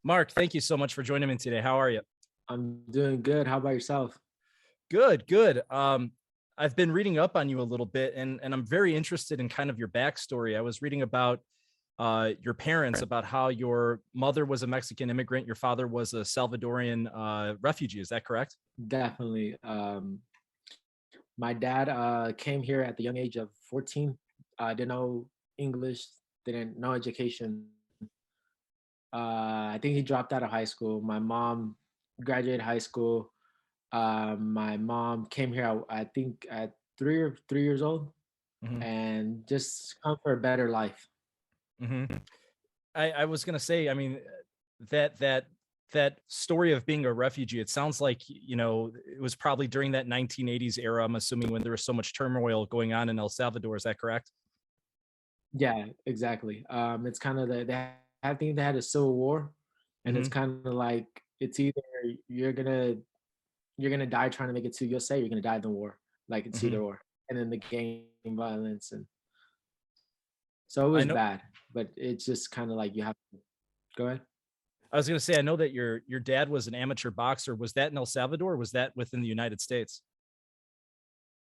Mark, thank you so much for joining me today. How are you? I'm doing good. How about yourself? Good, good. I've been reading up on you a little bit, and I'm very interested in kind of your backstory. I was reading about your parents, about how your mother was a Mexican immigrant, your father was a Salvadorian refugee. Is that correct? Definitely. My dad came here at the young age of 14. Didn't know English, didn't know education. I think he dropped out of high school. My mom graduated high school. My mom came here, I think, at 3 years old, Hmm. and just come for a better life. Hmm. I was gonna say, I mean, that that that story of being a refugee, it sounds like, it was probably during that 1980s era, I'm assuming, when there was so much turmoil going on in El Salvador. Is that correct? Yeah, exactly. It's kind of I think they had a civil war, and it's Hmm. kind of like it's either you're gonna you're gonna die trying to make it to USA, you're gonna die in the war. Like it's Hmm. either or. And then the gang violence, and so it I was know. bad. But it's just kind of like you have to go ahead. I was going to say, I know that your dad was an amateur boxer. Was that in El Salvador? Or was that within the United States?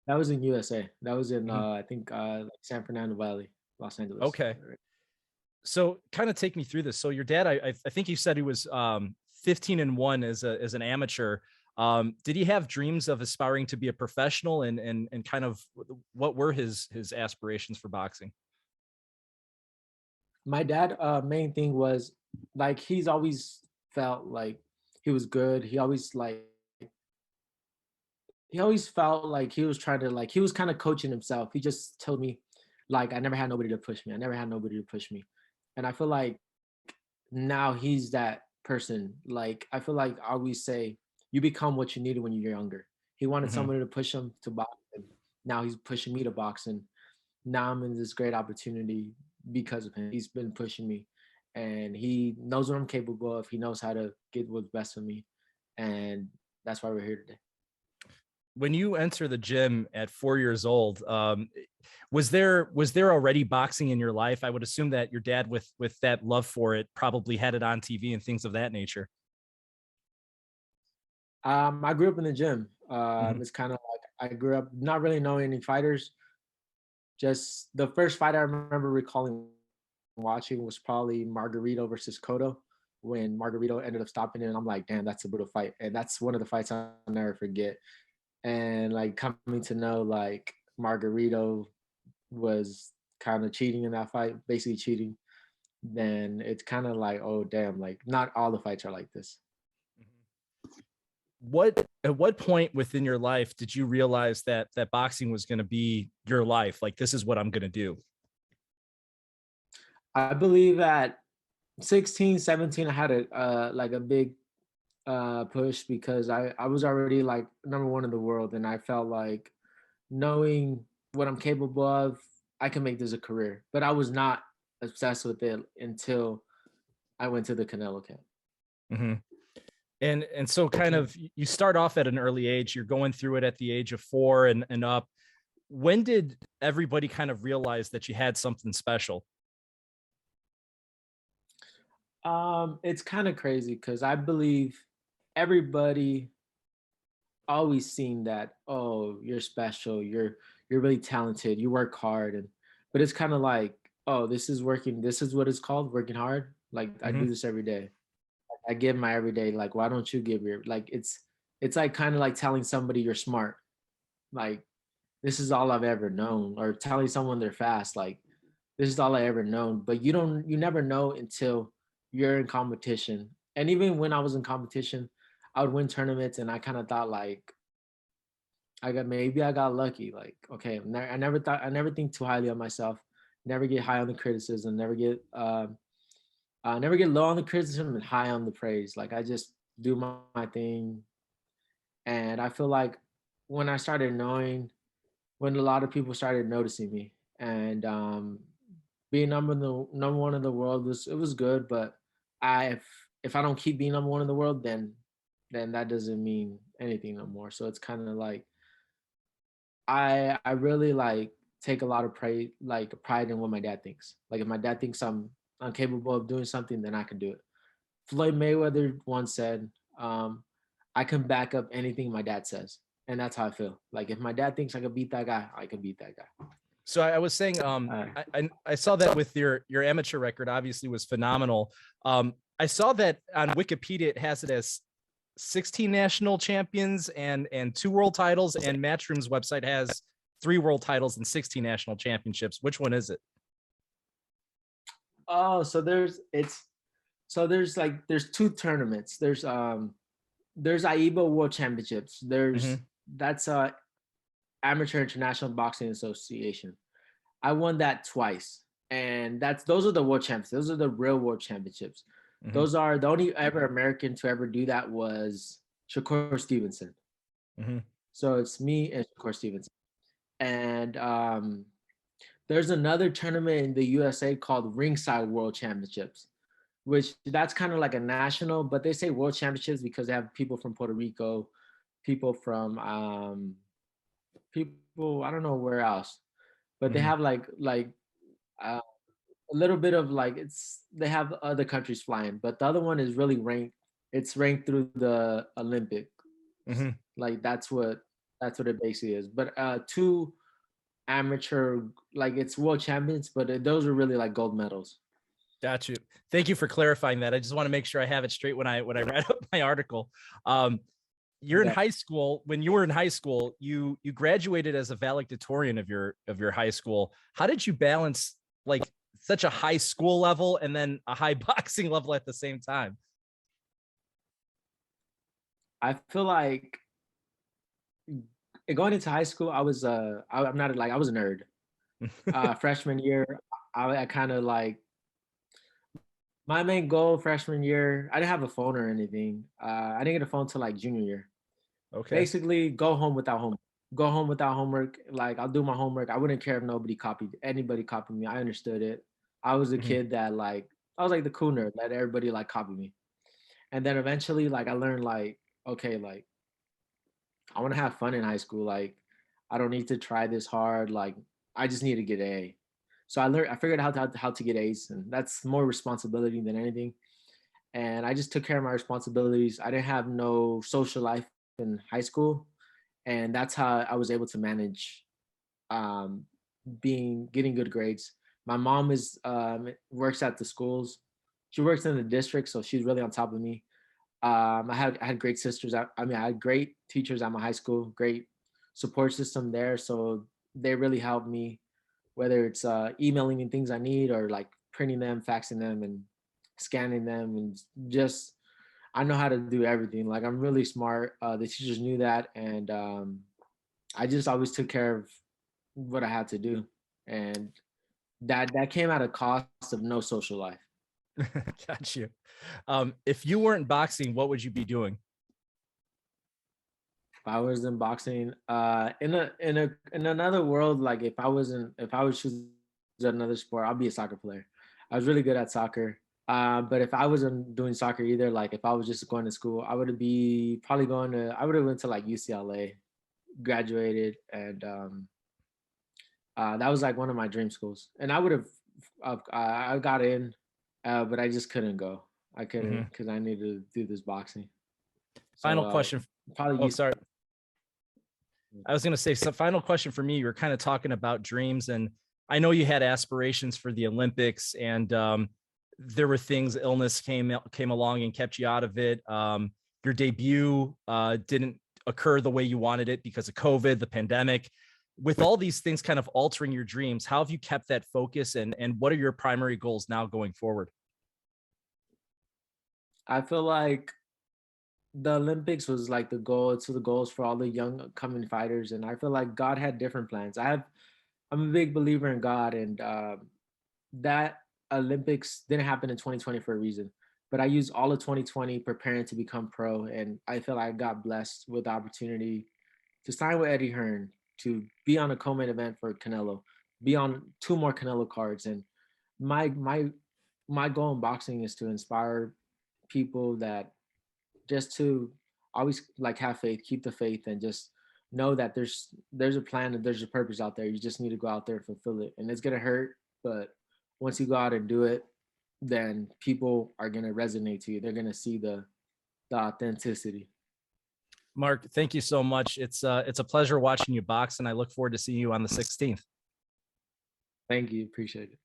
That was in USA. That was in Mhm. I think like San Fernando Valley, Los Angeles. Okay. So kind of take me through this. So your dad, I think you said he was 15-1 as an amateur. Did he have dreams of aspiring to be a professional, and kind of what were his aspirations for boxing? My dad main thing was like he's always felt like he was good. He always felt like he was trying to like he was kind of coaching himself. He just told me like I never had nobody to push me. I never had nobody to push me. And I feel like now he's that person. Like I feel like I always say you become what you needed when you're younger. He wanted Hmm. somebody to push him to box, and now he's pushing me to box, and now I'm in this great opportunity because of him. He's been pushing me, and he knows what I'm capable of. He knows how to get what's best for me, and that's why we're here today. When you enter the gym at 4 years old, was there already boxing in your life? I would assume that your dad, with that love for it, probably had it on TV and things of that nature. I grew up in the gym. Hmm. It's kind of like I grew up not really knowing any fighters. Just the first fight I remember recalling watching was probably Margarito versus Cotto when Margarito ended up stopping it. And I'm like, damn, that's a brutal fight. And that's one of the fights I'll never forget. And like coming to know like Margarito was kind of cheating in that fight, basically cheating, then it's kind of like, oh, damn, like not all the fights are like this. At what point within your life did you realize that boxing was going to be your life? Like, this is what I'm going to do. I believe at 16, 17, I had a big push because I was already like number one in the world, and I felt like knowing what I'm capable of, I can make this a career. But I was not obsessed with it until I went to the Canelo camp. Hmm. And so, kind of, you start off at an early age. You're going through it at the age of 4 and up. When did everybody kind of realize that you had something special? It's kind of crazy because I believe everybody always seen that, oh, you're special, you're really talented, you work hard, and but it's kind of like, oh, this is working, this is what it's called, working hard. Like I Hmm. do this every day. I give my everyday, like, why don't you give your like it's like kind of like telling somebody you're smart. Like this is all I've ever known, or telling someone they're fast, like this is all I ever known. But you never know until you're in competition. And even when I was in competition, I would win tournaments, and I kind of thought like I got lucky. Like okay, I never think too highly of myself. Never get high on the criticism. Never get low on the criticism and high on the praise. Like I just do my thing, and I feel like when I started knowing, when a lot of people started noticing me, and being number one in the world was, it was good, but I if I don't keep being number one in the world, then that doesn't mean anything no more. So it's kind of like I really like take a lot of pride in what my dad thinks. Like if my dad thinks I'm capable of doing something, then I can do it. Floyd Mayweather once said, I can back up anything my dad says. And that's how I feel. Like if my dad thinks I could beat that guy, I can beat that guy. So I was saying, Uh, I saw that with your amateur record obviously was phenomenal. I saw that on Wikipedia it has it as 16 national champions and 2 world titles, and Matchroom's website has 3 world titles and 16 national championships. Which one is it? oh, there's two tournaments. There's AIBA World Championships. Mm-hmm. That's Amateur International Boxing Association. I won that twice, and those are the world championships. Those are the real world championships. Mm-hmm. Those are the only ever American to ever do that was Shakur Stevenson. Mm-hmm. So it's me and Shakur Stevenson. And there's another tournament in the USA called Ringside World Championships, which that's kind of like a national, but they say World Championships because they have people from Puerto Rico, people from people I don't know where else, but they Mm-hmm. have uh, a little bit of like they have other countries flying, but the other one is really ranked. It's ranked through the Olympic. Mm-hmm. Like that's what it basically is. But two amateur like it's world champions, but those are really like gold medals. Got you. Thank you for clarifying that. I just want to make sure I have it straight when I read up my article. You're in Yeah. high school. When you were in high school, you graduated as a valedictorian of your high school. How did you balance like such a high school level and then a high boxing level at the same time? I feel like going into high school, I'm not like I was a nerd. Freshman year, I kind of like my main goal freshman year. I didn't have a phone or anything. I didn't get a phone till like junior year. Okay. Basically, go home without homework. Go home without homework. Like I'll do my homework. I wouldn't care if anybody copied me. I understood it. I was a Mm-hmm. kid that like I was like the cool nerd. Let everybody like copy me. And then eventually, like I learned like okay, like I want to have fun in high school. Like I don't need to try this hard. Like I just need to get an A. So I figured out how to get A's, and that's more responsibility than anything. And I just took care of my responsibilities. I didn't have no social life in high school, and that's how I was able to manage um, being getting good grades. My mom is works at the schools. She works in the district, so she's really on top of me. I had great sisters. I had great teachers at my high school. Great support system there, so they really helped me. Whether it's emailing me things I need or like printing them, faxing them, and scanning them, and just I know how to do everything. Like I'm really smart. The teachers knew that, and I just always took care of what I had to do, and that came at a cost of no social life. Got you. If you weren't boxing, what would you be doing? If I was in boxing, in another world, like if I was choose another sport, I'll be a soccer player. I was really good at soccer. But if I wasn't doing soccer either, like if I was just going to school, I would have went to like UCLA, graduated, and that was like one of my dream schools. And I would have, I got in, but I just couldn't go. I Mm-hmm. couldn't because I needed to do this boxing. So Final question. probably Oh, UC. sorry. I was going to say, so final question for me. You were kind of talking about dreams, and I know you had aspirations for the Olympics, and there were things, illness came along and kept you out of it. Your debut didn't occur the way you wanted it because of COVID, the pandemic. With all these things kind of altering your dreams, how have you kept that focus, and what are your primary goals now going forward? I feel like the Olympics was like the goal. It's the goals for all the young coming fighters, and I feel like God had different plans. I'm a big believer in God, and that Olympics didn't happen in 2020 for a reason. But I used all of 2020 preparing to become pro, and I feel like I got blessed with the opportunity to sign with Eddie Hearn, to be on a co-main event for Canelo, be on two more Canelo cards, and my my my goal in boxing is to inspire people that just to always like have faith, keep the faith, and just know that there's a plan and there's a purpose out there. You just need to go out there and fulfill it, and it's gonna hurt, but once you go out and do it, then people are gonna resonate to you. They're gonna see the authenticity. Mark, thank you so much. It's a pleasure watching you box, and I look forward to seeing you on the 16th. Thank you. Appreciate it.